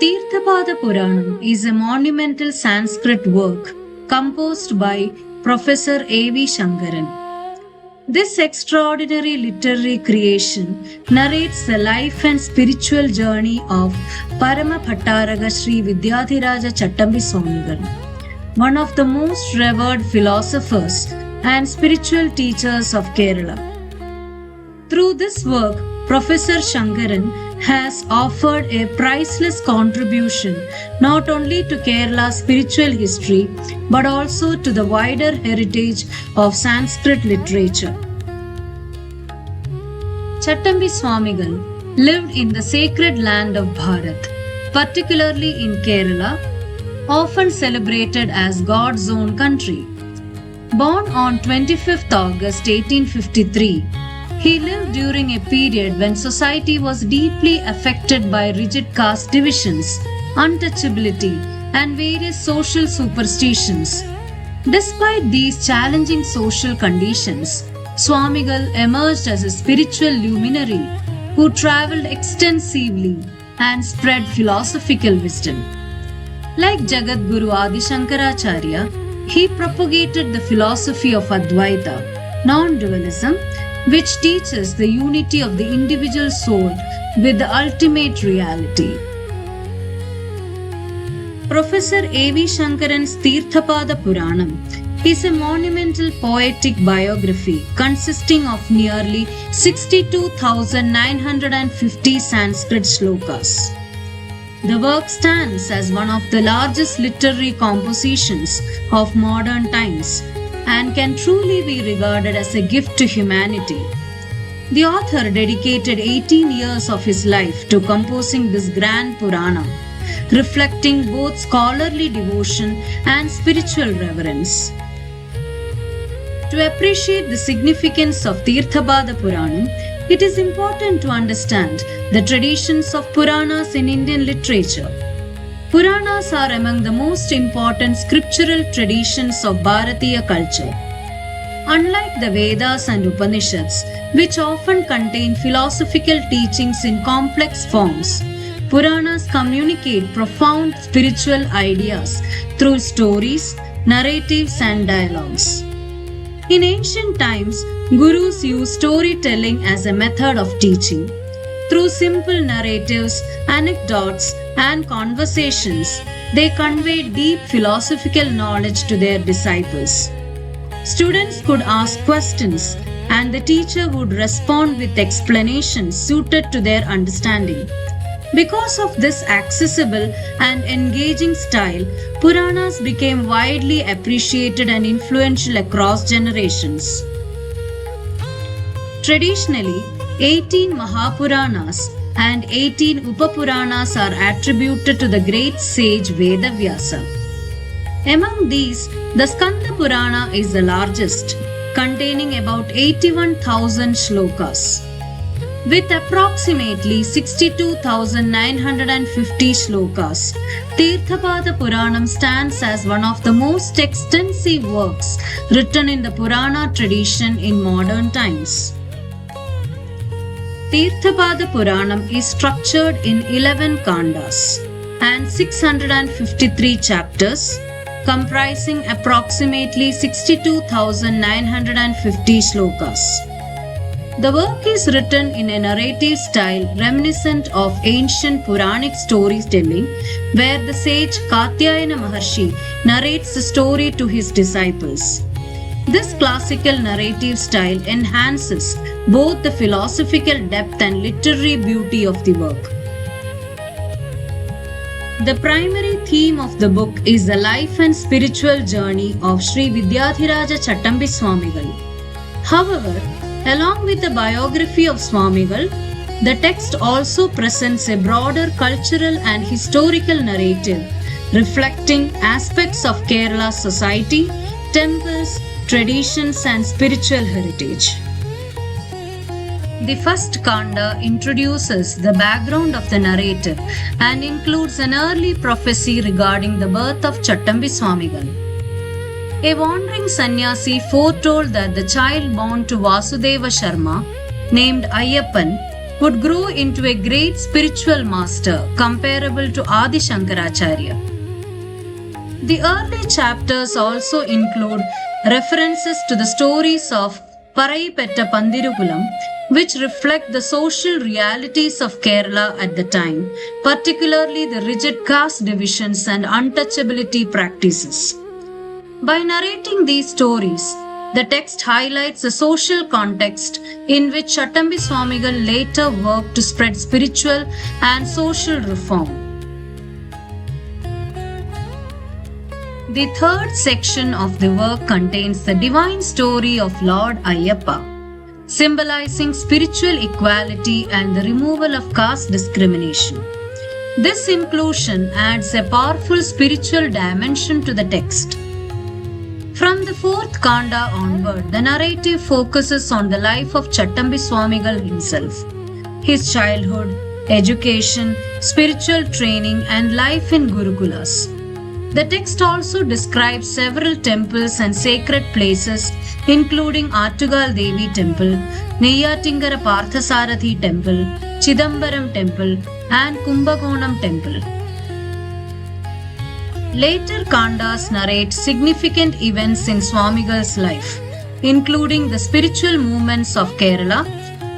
Theerthapadapuranam is a monumental Sanskrit work composed by Professor A.V. Shankaran. This extraordinary literary creation narrates the life and spiritual journey of Parama Bhattaraga Sri Vidyadhiraja Chattampi Swamikal, one of the most revered philosophers and spiritual teachers of Kerala. Through this work, Professor Shankaran has offered a priceless contribution not only to Kerala's spiritual history but also to the wider heritage of Sanskrit literature. Chattampi Swamikal lived in the sacred land of Bharat, particularly in Kerala, often celebrated as God's own country. Born on 25th August 1853, he lived during a period when society was deeply affected by rigid caste divisions, untouchability, and various social superstitions. Despite these challenging social conditions, Swamikal emerged as a spiritual luminary who traveled extensively and spread philosophical wisdom. Like Jagadguru Adi Shankaracharya, he propagated the philosophy of Advaita, non-dualism, which teaches the unity of the individual soul with the ultimate reality. Professor A.V. Shankaran's Theerthapadapuranam is a monumental poetic biography consisting of nearly 62,950 Sanskrit Shlokas. The work stands as one of the largest literary compositions of modern times and can truly be regarded as a gift to humanity. The author dedicated 18 years of his life to composing this grand Purana, reflecting both scholarly devotion and spiritual reverence. To appreciate the significance of Theerthapadapuranam, it is important to understand the traditions of Puranas in Indian literature. Puranas are among the most important scriptural traditions of Bharatiya culture. Unlike the Vedas and Upanishads, which often contain philosophical teachings in complex forms, Puranas communicate profound spiritual ideas through stories, narratives, and dialogues. In ancient times, gurus used storytelling as a method of teaching. Through simple narratives, anecdotes, and conversations, they conveyed deep philosophical knowledge to their disciples. Students could ask questions, and the teacher would respond with explanations suited to their understanding. Because of this accessible and engaging style, Puranas became widely appreciated and influential across generations. Traditionally, 18 Mahapuranas and 18 Upapuranas are attributed to the great sage Vedavyasa. Among these, the Skanda Purana is the largest, containing about 81,000 shlokas. With approximately 62,950 shlokas, Theerthapadapuranam stands as one of the most extensive works written in the Purana tradition in modern times. Theerthapadapuranam is structured in 11 kandas and 653 chapters, comprising approximately 62,950 shlokas. The work is written in a narrative style reminiscent of ancient Puranic storytelling, where the sage Katyayana Maharshi narrates the story to his disciples. This classical narrative style enhances both the philosophical depth and literary beauty of the work. The primary theme of the book is the life and spiritual journey of Sri Vidyadhiraja Chattampi Swamikal. However, along with the biography of Swamikal, the text also presents a broader cultural and historical narrative reflecting aspects of Kerala's society, temples, traditions, and spiritual heritage. The first Kanda introduces the background of the narrative and includes an early prophecy regarding the birth of Chattampi Swamikal. A wandering sannyasi foretold that the child born to Vasudeva Sharma, named Ayyappan, would grow into a great spiritual master comparable to Adi Shankaracharya. The early chapters also include references to the stories of Parai Petta Pandirukulam, which reflect the social realities of Kerala at the time, particularly the rigid caste divisions and untouchability practices. By narrating these stories, the text highlights the social context in which Chattampi Swamikal later worked to spread spiritual and social reform. The third section of the work contains the divine story of Lord Ayyappa, symbolizing spiritual equality and the removal of caste discrimination. This inclusion adds a powerful spiritual dimension to the text. From the fourth Kanda onward, the narrative focuses on the life of Chattampi Swamikal himself, his childhood, education, spiritual training, and life in Gurukulas. The text also describes several temples and sacred places, including Attugal Devi Temple, Neyyatingara Parthasarathi Temple, Chidambaram Temple, and Kumbakonam Temple. Later Kandas narrate significant events in Swamigal's life, including the spiritual movements of Kerala,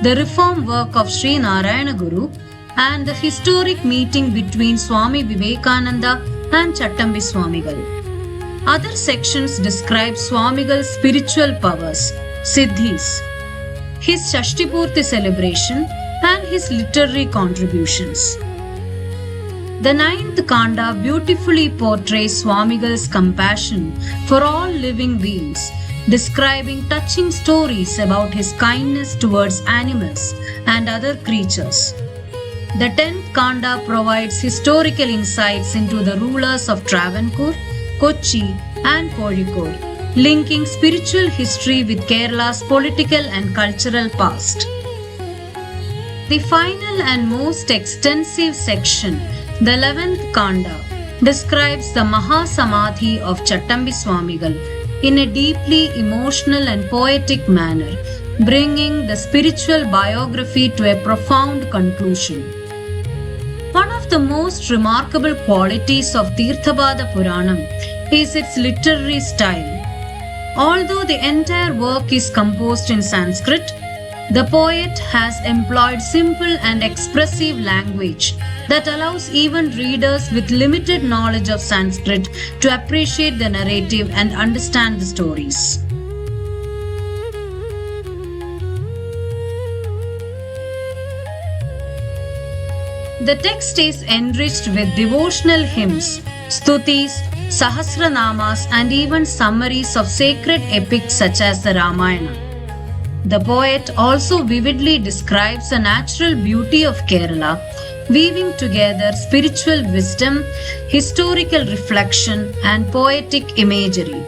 the reform work of Sri Narayana Guru, and the historic meeting between Swami Vivekananda and Chattampi Swamikal. Other sections describe Swamigal's spiritual powers, siddhis, his Shashtipurti celebration, and his literary contributions. The ninth Kanda beautifully portrays Swamigal's compassion for all living beings, describing touching stories about his kindness towards animals and other creatures. The 10th Kanda provides historical insights into the rulers of Travancore, Kochi, and Kozhikode, linking spiritual history with Kerala's political and cultural past. The final and most extensive section, the 11th Kanda, describes the Mahasamadhi of Chattampi Swamikal in a deeply emotional and poetic manner, bringing the spiritual biography to a profound conclusion. One of the most remarkable qualities of Theerthapadapuranam is its literary style. Although the entire work is composed in Sanskrit, the poet has employed simple and expressive language that allows even readers with limited knowledge of Sanskrit to appreciate the narrative and understand the stories. The text is enriched with devotional hymns, stutis, sahasranamas, and even summaries of sacred epics such as the Ramayana. The poet also vividly describes the natural beauty of Kerala, weaving together spiritual wisdom, historical reflection, and poetic imagery.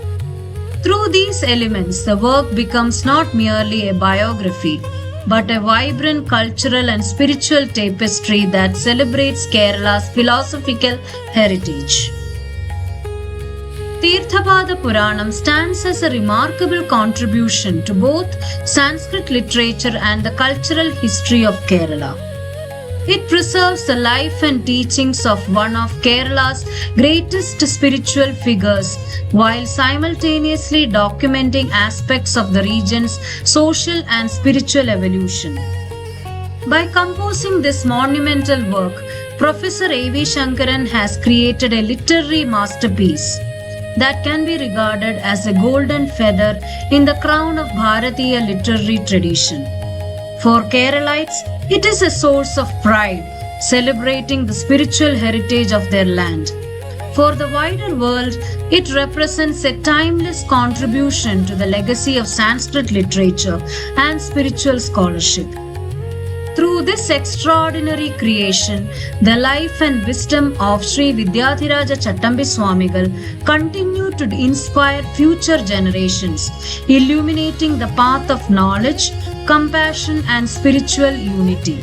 Through these elements, the work becomes not merely a biography, but a vibrant cultural and spiritual tapestry that celebrates Kerala's philosophical heritage. Theerthapadapuranam stands as a remarkable contribution to both Sanskrit literature and the cultural history of Kerala. It preserves the life and teachings of one of Kerala's greatest spiritual figures while simultaneously documenting aspects of the region's social and spiritual evolution. By composing this monumental work, Professor A.V. Sankaran has created a literary masterpiece that can be regarded as a golden feather in the crown of Bharatiya literary tradition. For Keralites, it is a source of pride, celebrating the spiritual heritage of their land. For the wider world, it represents a timeless contribution to the legacy of Sanskrit literature and spiritual scholarship. Through this extraordinary creation, the life and wisdom of Sri Vidyadhiraja Chattampi Swamikal continue to inspire future generations, illuminating the path of knowledge, compassion, and spiritual unity.